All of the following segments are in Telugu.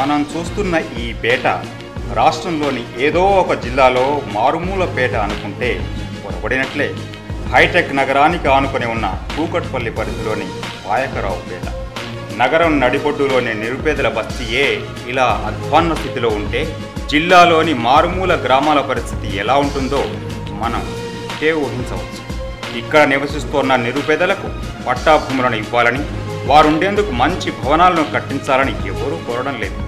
మనం చూస్తున్న ఈ పేట రాష్ట్రంలోని ఏదో ఒక జిల్లాలో మారుమూల పేట అనుకుంటే పొరపడినట్లే. హైటెక్ నగరానికి ఆనుకొని ఉన్న కూకట్పల్లి పరిధిలోని పాయకరావుపేట నగరం నడిబొడ్డులోని నిరుపేదల బస్తీయే ఇలా అధ్వాన్న స్థితిలో ఉంటే జిల్లాలోని మారుమూల గ్రామాల పరిస్థితి ఎలా ఉంటుందో మనం ఊహించవచ్చు. ఇక్కడ నివసిస్తున్న నిరుపేదలకు పట్టా భూములను ఇవ్వాలని, వారుండేందుకు మంచి భవనాలను కట్టించాలని ఎవరూ కోరడం లేదు.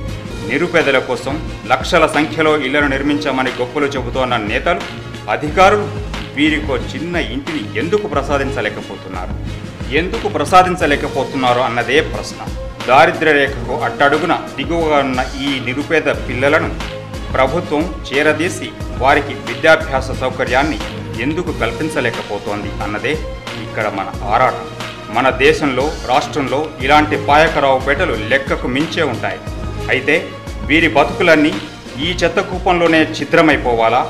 నిరుపేదల కోసం లక్షల సంఖ్యలో ఇళ్లను నిర్మించామని గొప్పలు చెబుతోన్న నేతలు, అధికారులు వీరికో చిన్న ఇంటిని ఎందుకు ప్రసాదించలేకపోతున్నారు అన్నదే ప్రశ్న. దారిద్ర్య రేఖకు అట్టడుగున దిగువగా ఉన్న ఈ నిరుపేద పిల్లలను ప్రభుత్వం చేరదీసి వారికి విద్యాభ్యాస సౌకర్యాన్ని ఎందుకు కల్పించలేకపోతోంది అన్నదే ఇక్కడ మన ఆరాటం. మన దేశంలో, రాష్ట్రంలో ఇలాంటి పాయకరావుపేటలు లెక్కకు మించే ఉంటాయి. అయితే వీరి బతుకులన్నీ ఈ చెత్త కూపంలోనే ఛిద్రమైపోవాలా,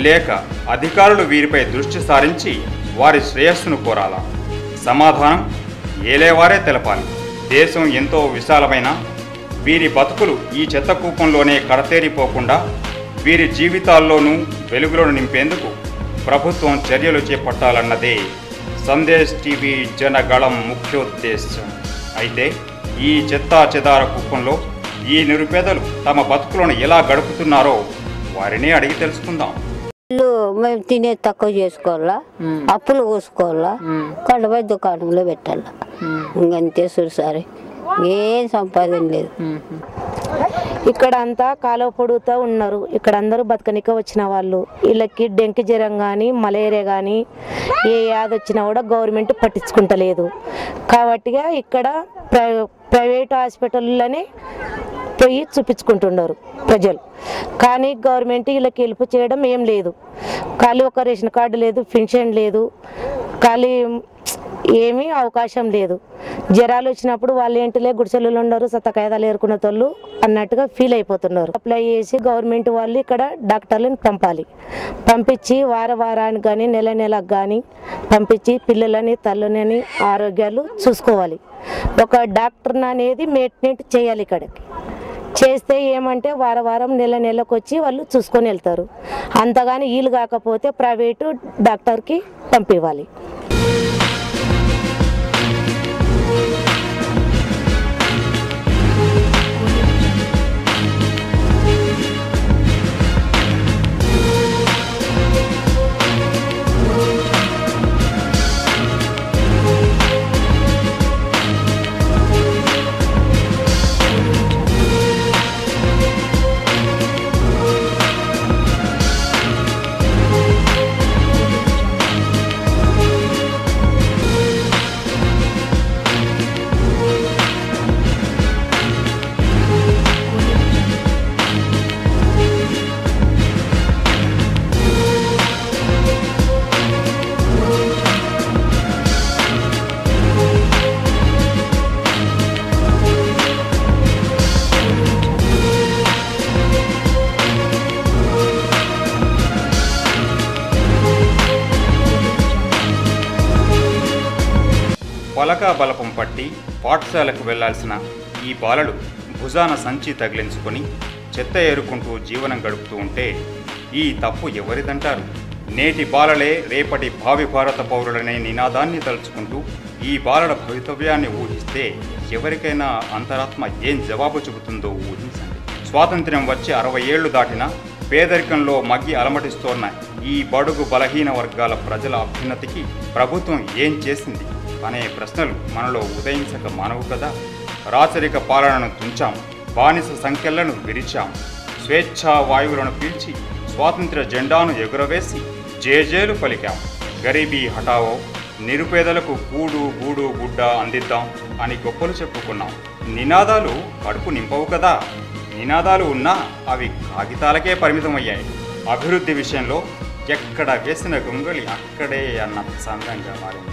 లేక అధికారులు వీరిపై దృష్టి సారించి వారి శ్రేయస్సును కోరాలా? సమాధానం ఏలేవారే తెలపాలి. దేశం ఎంతో విశాలమైన వీరి బతుకులు ఈ చెత్త కూపంలోనే కడతేరిపోకుండా వీరి జీవితాల్లోనూ వెలుగులను నింపేందుకు ప్రభుత్వం చర్యలు చేపట్టాలన్నదే సందేశ్ టీవీ జనగళం ముఖ్యోద్దేశం. అయితే ఈ చెత్తా చెదార కూపంలో ఈ నిరుపేదలు తమ బతుకులను ఎలా గడుపుతున్నారో వారిని అడిగి తెలుసుకుందాం. మేము తినేది తక్కువ చేసుకోవాలా, అప్పులు కోసుకోవాలా, కండపై దుకాణంలో పెట్టాలా, ఇంకంతే చూసారి ఏం సంపాదన లేదు. ఇక్కడ అంతా కాలువ పొడుగుతూ ఉన్నారు. ఇక్కడ అందరూ బతకనిక వచ్చిన వాళ్ళు. వీళ్ళకి డెంకి జ్వరం కానీ, మలేరియా కానీ ఏ యాది వచ్చినా కూడా గవర్నమెంట్ పట్టించుకుంటలేదు. కాబట్టిగా ఇక్కడ ప్రైవేట్ హాస్పిటల్లోనే పోయి చూపించుకుంటున్నారు ప్రజలు. కానీ గవర్నమెంట్ వీళ్ళకి హెల్ప్ చేయడం ఏం లేదు. ఖాళీ ఒక రేషన్ కార్డు లేదు, పెన్షన్ లేదు, ఖాళీ ఏమీ అవకాశం లేదు. జ్వరాలు వచ్చినప్పుడు వాళ్ళు ఏంటిలే గుడిసెలు ఉండరు, సత్తకాయదాలు ఏరుకున్న తోళ్ళు అన్నట్టుగా ఫీల్ అయిపోతున్నారు. అప్లై చేసి గవర్నమెంట్ వాళ్ళు ఇక్కడ డాక్టర్లను పంపించి వారానికి కానీ నెలకు కానీ పంపించి పిల్లలని తల్లులని ఆరోగ్యాలు చూసుకోవాలి. ఒక డాక్టర్ అనేది మెయింటెనెన్స్ చేయాలి. ఇక్కడికి చేస్తే ఏమంటే వారం నెలకు వచ్చి వాళ్ళు చూసుకొని వెళ్తారు. అంతగాని వీలు కాకపోతే ప్రైవేటు డాక్టర్కి పంపివ్వాలి. పలకా బలపం పట్టి పాఠశాలకు వెళ్లాల్సిన ఈ బాలలు భుజాన సంచి తగిలించుకొని చెత్త ఏరుకుంటూ జీవనం గడుపుతూ ఉంటే ఈ తప్పు ఎవరిదంటారు? నేటి బాలలే రేపటి భావి భారత పౌరులనే నినాదాన్ని తలుచుకుంటూ ఈ బాలల భవితవ్యాన్ని ఊహిస్తే ఎవరికైనా అంతరాత్మ ఏం జవాబు చెబుతుందో ఊహించండి. స్వాతంత్ర్యం వచ్చి 60 ఏళ్లు దాటినా పేదరికంలో మగ్గి అలమటిస్తోన్న ఈ బడుగు బలహీన వర్గాల ప్రజల అభ్యున్నతికి ప్రభుత్వం ఏం చేసింది అనే ప్రశ్నలు మనలో ఉదయించక మానవు కదా. రాచరిక పాలనను తుంచాం, బానిస సంఖ్యలను విరిచాం, స్వేచ్ఛా వాయువులను పీల్చి స్వాతంత్ర్య జెండాను ఎగురవేసి జేజేలు పలికాం. గరీబీ హఠావో, నిరుపేదలకు కూడు గూడు గుడ్డ అందిద్దాం అని గొప్పలు చెప్పుకున్నాం. నినాదాలు కడుపు నింపవు కదా. నినాదాలు ఉన్నా అవి కాగితాలకే పరిమితమయ్యాయి. అభివృద్ధి విషయంలో ఎక్కడ వేసిన గొంగళి అక్కడే అన్న సందంగా మారింది.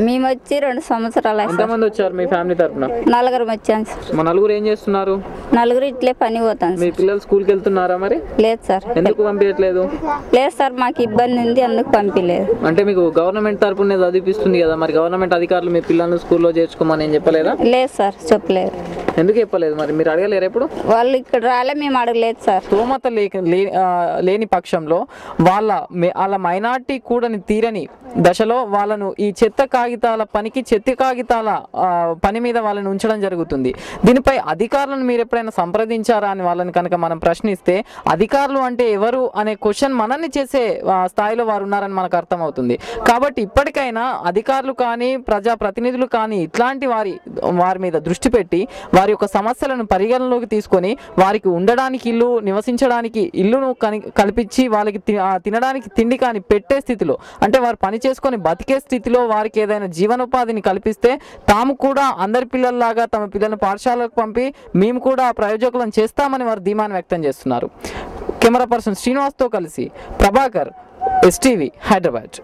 మేము వచ్చి 2 సంవత్సరాలు అయ్యింది. ఎంతమంది వచ్చారు మీ ఫ్యామిలీ తరపున? 4 వచ్చాను సార్. మా నలుగురు ఏం చేస్తున్నారు? 4 ఇట్లే పని పోతాను మీ సార్. పిల్లలు స్కూల్కి వెళ్తున్నారా మరి? లేదు సార్. ఎందుకు పంపించట్లేదు? లేదు సార్, మాకు ఇబ్బంది ఉంది, అందుకు పంపించలేదు. అంటే మీకు గవర్నమెంట్ తరపున చదివిస్తుంది కదా, మరి గవర్నమెంట్ అధికారులు మీ పిల్లల్ని స్కూల్లో చేర్చుకోమని ఏం చెప్పలేదా? లేదు సార్, చెప్పలేదు. ఎందుకు చెప్పలేదు? మరి మీరు అడగలేరు ఎప్పుడు? వాళ్ళు ఇక్కడ రాలే, మేము అడగలేదు సార్. స్తోమత లేని పక్షంలో వాళ్ళ మైనార్టీ కూడని తీరని దశలో వాళ్ళను ఈ చెత్త కాగితాల పని మీద వాళ్ళని ఉంచడం జరుగుతుంది. దీనిపై అధికారులను మీరు ఎప్పుడైనా సంప్రదించారా అని వాళ్ళని కనుక మనం ప్రశ్నిస్తే, అధికారులు అంటే ఎవరు అనే క్వశ్చన్ మనల్ని చేసే స్థాయిలో వారు ఉన్నారని మనకు అర్థమవుతుంది. కాబట్టి ఇప్పటికైనా అధికారులు కానీ ప్రజాప్రతినిధులు కానీ ఇట్లాంటి వారి మీద దృష్టి పెట్టి వారి యొక్క సమస్యలను పరిగణలోకి తీసుకొని వారికి ఉండడానికి ఇల్లు, నివసించడానికి ఇల్లును కల్పించి వాళ్ళకి తినడానికి తిండి కానీ పెట్టే స్థితిలో, అంటే వారు పని చేసుకొని బతికే స్థితిలో వారికి ఏదైనా జీవనోపాధిని కల్పిస్తే తాము కూడా అందరి పిల్లల్లాగా తమ పిల్లలను పాఠశాలకు పంపి మేము కూడా ప్రయోజకులను చేస్తామని వారు ధీమాను వ్యక్తం చేస్తున్నారు. కెమెరా పర్సన్ శ్రీనివాస్తో కలిసి ప్రభాకర్, STV, హైదరాబాద్.